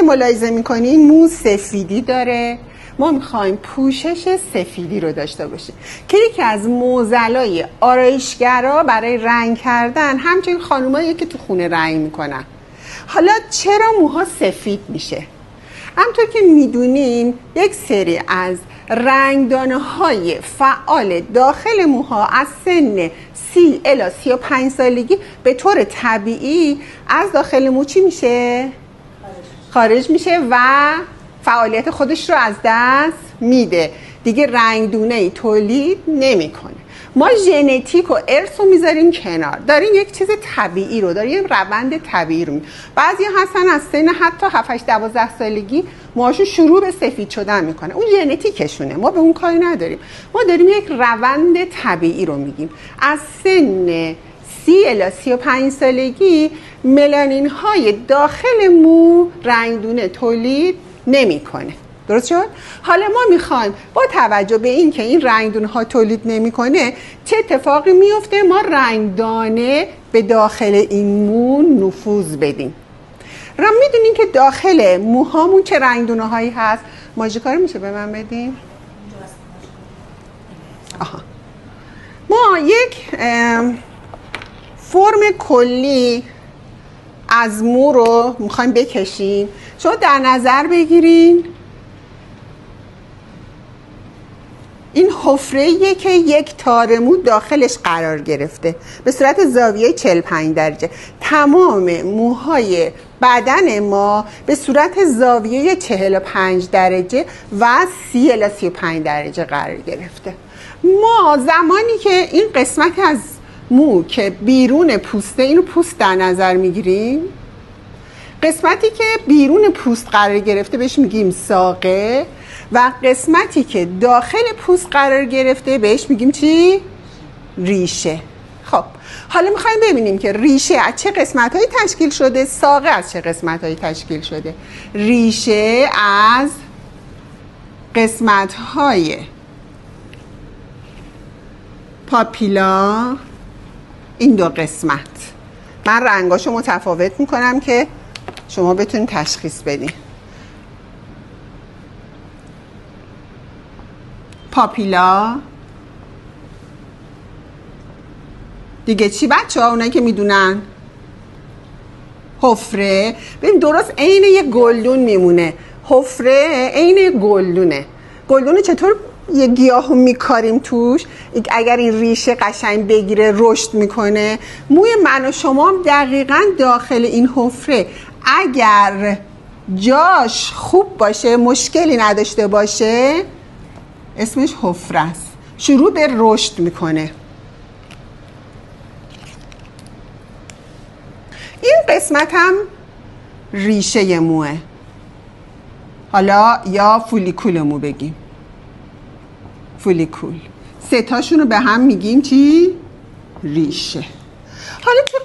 ملاحظه میکنین مو سفیدی داره، ما میخوایم پوشش سفیدی رو داشته باشیم که یکی از معضلای آرایشگرا برای رنگ کردن همچنین خانومایی که تو خونه رنگ میکنن. حالا چرا موها سفید میشه؟ همونطور که میدونین یک سری از رنگدانه های فعال داخل موها از سن 30 الی 35 سالگی به طور طبیعی از داخل مو چی میشه؟ خارج میشه و فعالیت خودش رو از دست میده، دیگه رنگدونه‌ای تولید نمیکنه. ما ژنتیک و ارث رو میذاریم کنار، داریم یک چیز طبیعی رو، داریم روند طبیعی رو. بعضی هستن از سن حتی 7-8-12 سالگی موهاشون شروع به سفید شدن میکنه، اون ژنتیکشونه، ما به اون کاری نداریم. ما داریم یک روند طبیعی رو میگیم. از سن 30 الی 35 سالگی ملانین های داخل مو رنگدونه تولید نمیکنه. درست شد؟ حالا ما میخوایم با توجه به این که این رنگدونه ها تولید نمیکنه چه اتفاقی میفته؟ ما رنگدانه به داخل این مو نفوذ بدیم. را میدونین که داخل موهامون چه رنگدونه هایی هست؟ ماژیکا رو میشه به من بدین؟ آها. ما یک فرم کلی از مو رو میخوایم بکشیم. شما در نظر بگیرین این حفره‌ایه که یک تار مو داخلش قرار گرفته به صورت زاویه 45 درجه. تمام موهای بدن ما به صورت زاویه 45 درجه و 30 الی 35 درجه قرار گرفته. ما زمانی که این قسمت از مو که بیرون پوسته، اینو پوست در نظر میگیریم، قسمتی که بیرون پوست قرار گرفته بهش میگیم ساقه و قسمتی که داخل پوست قرار گرفته بهش میگیم چی؟ ریشه. خب حالا میخوایم ببینیم که ریشه از چه قسمت‌هایی تشکیل شده، ساقه از چه قسمت‌هایی تشکیل شده. ریشه از قسمت‌های پاپیلا، این دو قسمت. من رنگاشو متفاوت میکنم که شما بتونید تشخیص بدین. پاپیلا دیگه چی بچه ها؟ اونایی که میدونن حفره. ببین درست عین یه گلدون میمونه. حفره عین گلدونه. گلدونه چطور یه گیاهو میکاریم توش، اگر این ریشه قشنگ بگیره رشد میکنه. موی من و شما هم دقیقاً داخل این حفره اگر جاش خوب باشه، مشکلی نداشته باشه، اسمش حفره است، شروع به رشد میکنه. این قسمت هم ریشه موه، حالا یا فولیکول مو بگیم، فولیکول. سه تاشون رو به هم میگیم چی؟ ریشه. حالا تو